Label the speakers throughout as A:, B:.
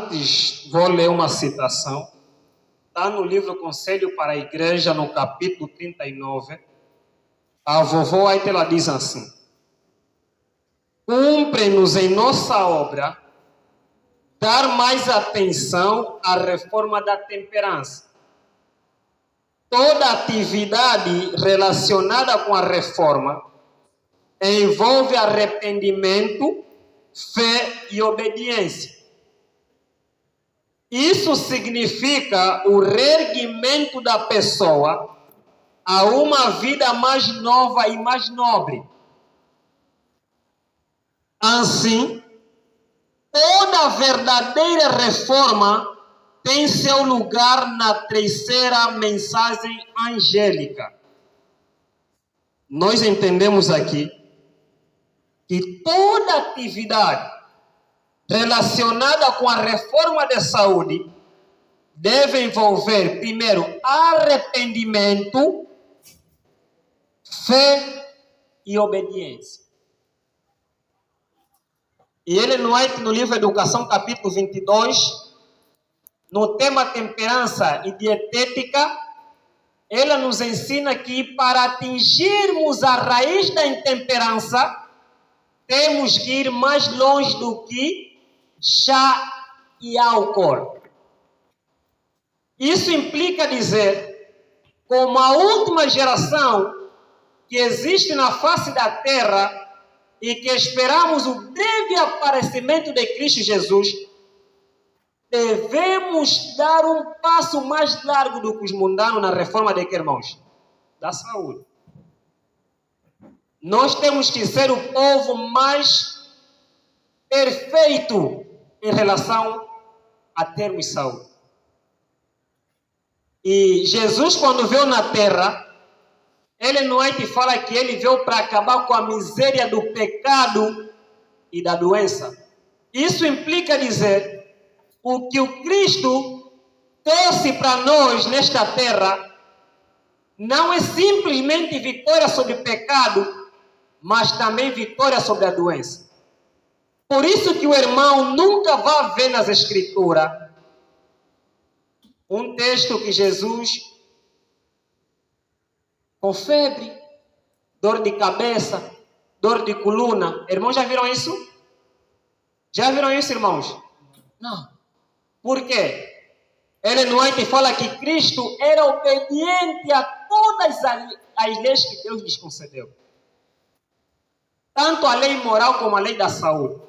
A: Antes, vou ler uma citação. Está no livro Conselho para a Igreja, no capítulo 39. A vovó aí ela diz assim: cumpre-nos em nossa obra dar mais atenção à reforma da temperança. Toda atividade relacionada com a reforma envolve arrependimento, fé e obediência. Isso significa o reerguimento da pessoa a uma vida mais nova e mais nobre. Assim, toda verdadeira reforma tem seu lugar na terceira mensagem angélica. Nós entendemos aqui que toda atividade relacionada com a reforma da saúde deve envolver, primeiro, arrependimento, fé e obediência. E Ellen White, no livro Educação, capítulo 22, no tema temperança e dietética, ela nos ensina que para atingirmos a raiz da intemperança, temos que ir mais longe do que chá e álcool. Isso implica dizer, como a última geração que existe na face da terra e que esperamos o breve aparecimento de Cristo Jesus, devemos dar um passo mais largo do que os mundanos na reforma de que, irmãos? Da saúde. Nós temos que ser o povo mais perfeito em relação a termos saúde. E Jesus, quando veio na terra, ele não é que fala que ele veio para acabar com a miséria do pecado e da doença. Isso implica dizer, o que o Cristo trouxe para nós nesta terra não é simplesmente vitória sobre o pecado, mas também vitória sobre a doença. Por isso que o irmão nunca vai ver nas Escrituras um texto que Jesus, com febre, dor de cabeça, dor de coluna. Irmãos, já viram isso? Já viram isso, irmãos? Não. Por quê? Ellen White fala que Cristo era obediente a todas as leis que Deus lhes concedeu. Tanto a lei moral como a lei da saúde.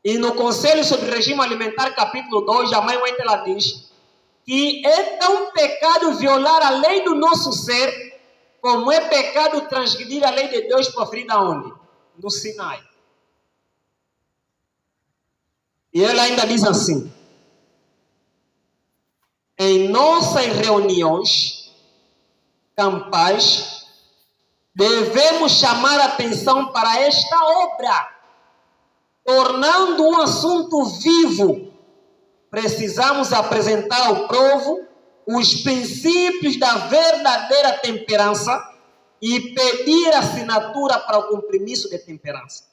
A: E no Conselho sobre o Regime Alimentar, capítulo 2, a mãe White ela diz que é tão pecado violar a lei do nosso ser, como é pecado transgredir a lei de Deus proferida onde? No Sinai. E ela ainda diz assim: em nossas reuniões campais, devemos chamar a atenção para esta obra, tornando um assunto vivo. Precisamos apresentar ao povo os princípios da verdadeira temperança e pedir assinatura para o compromisso de temperança.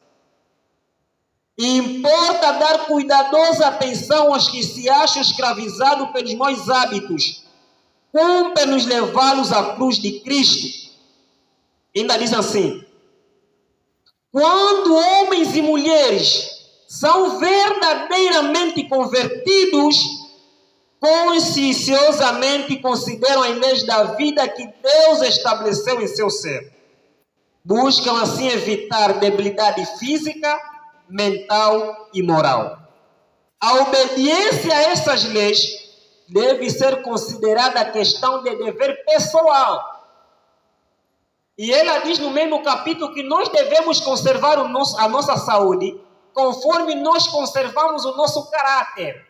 A: Importa dar cuidadosa atenção aos que se acham escravizados pelos maus hábitos. Cumpre-nos levá-los à cruz de Cristo. Ainda diz assim: quando homens e mulheres são verdadeiramente convertidos, conscienciosamente consideram as leis da vida que Deus estabeleceu em seu ser. Buscam assim evitar debilidade física, mental e moral. A obediência a essas leis deve ser considerada questão de dever pessoal. E ela diz no mesmo capítulo que nós devemos conservar a nossa saúde conforme nós conservamos o nosso caráter.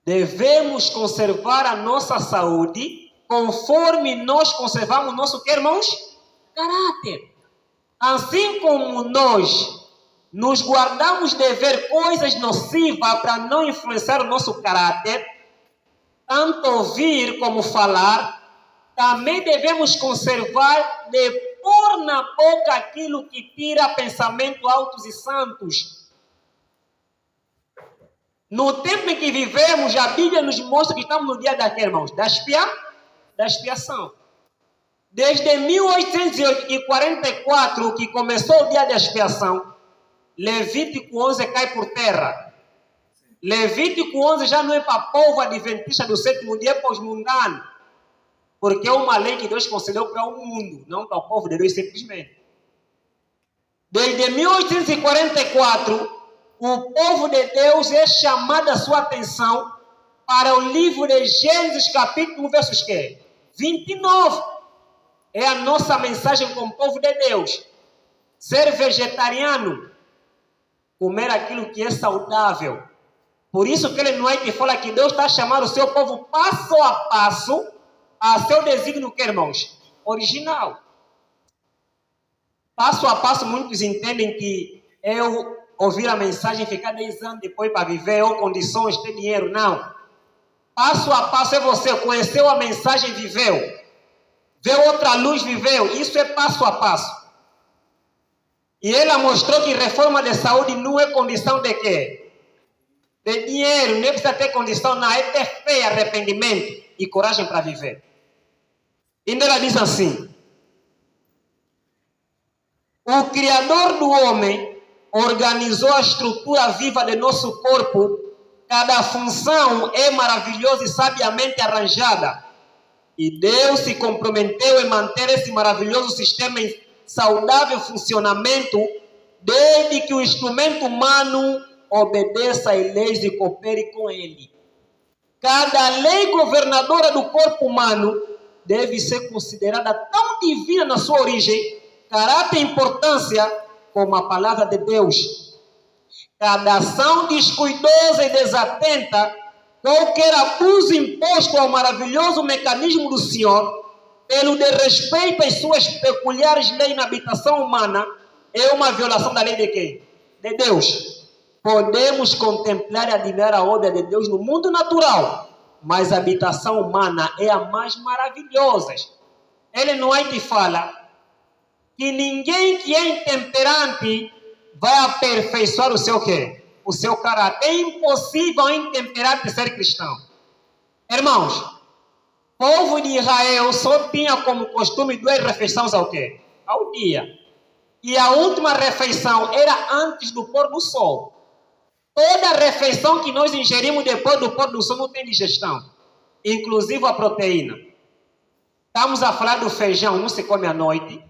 A: Devemos conservar a nossa saúde conforme nós conservamos o nosso, que, irmãos? Caráter. Assim como nós nos guardamos de ver coisas nocivas para não influenciar o nosso caráter, tanto ouvir como falar, também devemos conservar de pôr na boca aquilo que tira pensamentos altos e santos. No tempo em que vivemos, a Bíblia nos mostra que estamos no dia da quê, irmãos? Da expiação. Desde 1844, que começou o dia da expiação, Levítico 11 cai por terra. Levítico 11 já não é para o povo adventista do sétimo dia, é para os mundanos. Porque é uma lei que Deus concedeu para o mundo, não para o povo de Deus simplesmente. Desde 1844, o povo de Deus é chamado a sua atenção para o livro de Gênesis, capítulo 1, versos 29. É a nossa mensagem como povo de Deus. Ser vegetariano, comer aquilo que é saudável. Por isso que ele não é que fala que Deus está chamando o seu povo passo a passo a seu desígnio, que irmãos? Original. Passo a passo, muitos entendem que eu ouvir a mensagem, ficar 10 anos depois para viver, ou condições, ter dinheiro. Não. Passo a passo é você conheceu a mensagem, viveu. Vê outra luz, viveu. Isso é passo a passo. E ela mostrou que reforma de saúde não é condição de quê? De dinheiro. Nem precisa ter condição, não. É ter fé e arrependimento e coragem para viver. E ela diz assim: o Criador do homem organizou a estrutura viva de nosso corpo. Cada função é maravilhosa e sabiamente arranjada. E Deus se comprometeu em manter esse maravilhoso sistema em saudável funcionamento, desde que o instrumento humano obedeça às leis e coopere com ele. Cada lei governadora do corpo humano deve ser considerada tão divina na sua origem, caráter e importância, como a palavra de Deus. Cada ação descuidosa e desatenta, qualquer abuso imposto ao maravilhoso mecanismo do Senhor, pelo desrespeito às suas peculiares leis na habitação humana, é uma violação da lei de quem? De Deus. Podemos contemplar e admirar a obra de Deus no mundo natural, mas a habitação humana é a mais maravilhosa. Ele não é que fala que ninguém que é intemperante vai aperfeiçoar o seu quê? O seu caráter. É impossível intemperante ser cristão. Irmãos, o povo de Israel só tinha como costume 2 refeições ao quê? Ao dia. E a última refeição era antes do pôr do sol. Toda refeição que nós ingerimos depois do pôr do sol não tem digestão. Inclusive a proteína. Estamos a falar do feijão, não se come à noite.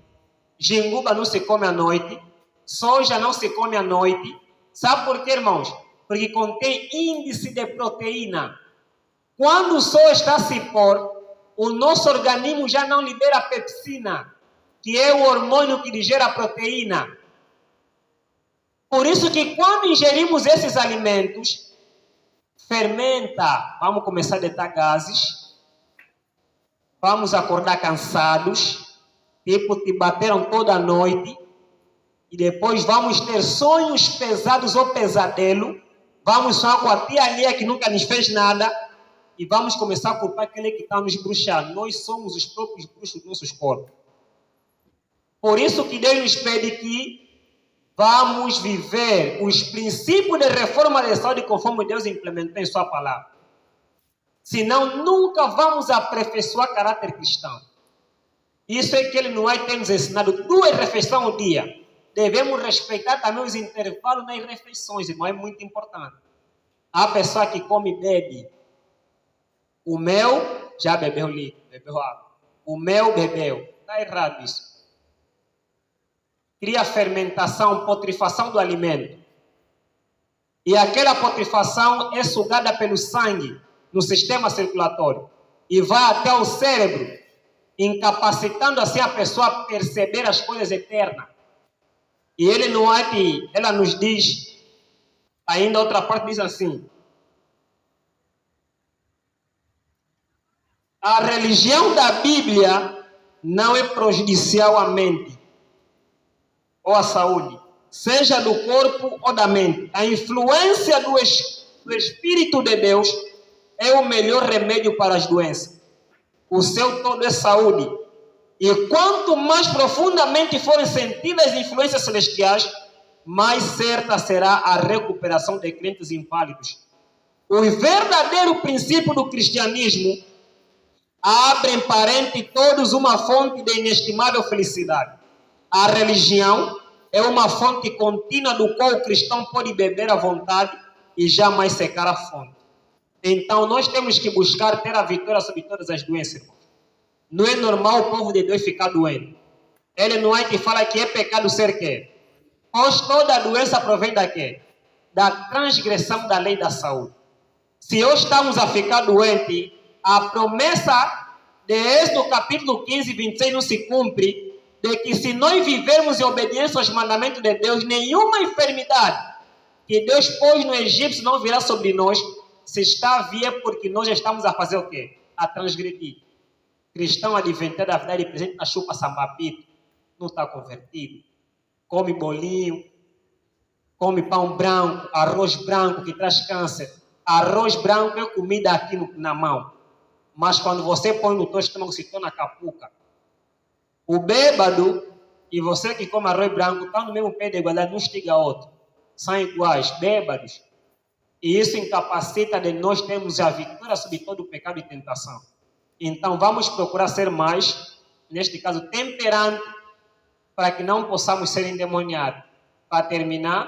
A: Jinguba não se come à noite. Soja não se come à noite. Sabe por quê, irmãos? Porque contém índice de proteína. Quando o sol está a se pôr, o nosso organismo já não libera a pepsina, que é o hormônio que digere a proteína. Por isso que quando ingerimos esses alimentos, fermenta. Vamos começar a deitar gases. Vamos acordar cansados. Tipo, te bateram toda a noite. E depois vamos ter sonhos pesados ou pesadelo. Vamos sonhar com a tia alheia que nunca nos fez nada. E vamos começar a culpar aquele que está nos bruxando. Nós somos os próprios bruxos dos nossos corpos. Por isso que Deus nos pede que vamos viver os princípios de reforma de saúde conforme Deus implementou em sua palavra. Senão nunca vamos aperfeiçoar caráter cristão. Isso é que ele não vai ter nos ensinado 2 refeições ao dia. Devemos respeitar também os intervalos das refeições, irmão, é muito importante. Há pessoa que come e bebe. O mel já bebeu líquido, bebeu água. O mel bebeu. Está errado isso. Cria fermentação, putrefação do alimento. E aquela putrefação é sugada pelo sangue no sistema circulatório e vai até o cérebro, incapacitando assim a pessoa a perceber as coisas eternas. E ele não é que ela nos diz, ainda outra parte diz assim: a religião da Bíblia não é prejudicial à mente ou à saúde, seja do corpo ou da mente. A influência do Espírito de Deus é o melhor remédio para as doenças. O seu todo é saúde. E quanto mais profundamente forem sentidas as influências celestiais, mais certa será a recuperação de crentes inválidos. O verdadeiro princípio do cristianismo abre em parente todos uma fonte de inestimável felicidade. A religião é uma fonte contínua do qual o cristão pode beber à vontade e jamais secar a fonte. Então nós temos que buscar ter a vitória sobre todas as doenças, irmãos. Não é normal o povo de Deus ficar doente. Ele não é que fala que é pecado ser quê? Pois toda doença provém da quê? Da transgressão da lei da saúde. Se hoje estamos a ficar doentes, a promessa de Êxodo capítulo 15, 26 não se cumpre, de que se nós vivermos em obediência aos mandamentos de Deus, nenhuma enfermidade que Deus pôs no Egito não virá sobre nós. Se está a vir, porque nós estamos a fazer o quê? A transgredir. Cristão adventista da verdade presente na chupa sambapito, não está convertido. Come bolinho, come pão branco, arroz branco que traz câncer. Arroz branco é comida aqui na mão. Mas quando você põe no teu estômago, se torna capuca. O bêbado e você que come arroz branco estão no mesmo pé de igualdade, não estiga outro. São iguais, bêbados. E isso incapacita de nós termos a vitória sobre todo o pecado e tentação. Então vamos procurar ser mais, neste caso, temperantes, para que não possamos ser endemoniados. Para terminar,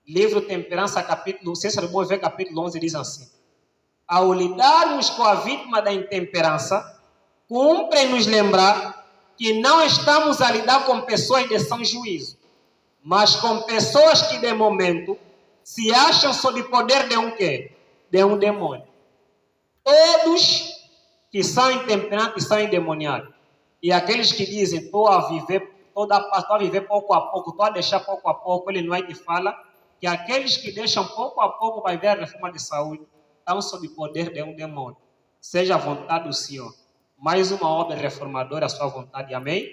A: livro Temperança, capítulo, Ciência do Bom Viver, capítulo 11, diz assim: ao lidarmos com a vítima da intemperança, cumpre nos lembrar que não estamos a lidar com pessoas de são juízo, mas com pessoas que de momento se acham sob poder de um quê? De um demônio. Todos que são intemperantes são endemoniados. E aqueles que dizem, estou a viver pouco a pouco, estou a deixar pouco a pouco, ele não é que fala que aqueles que deixam pouco a pouco vai ver a reforma de saúde, estão sob poder de um demônio. Seja a vontade do Senhor. Mais uma obra reformadora à sua vontade. Amém?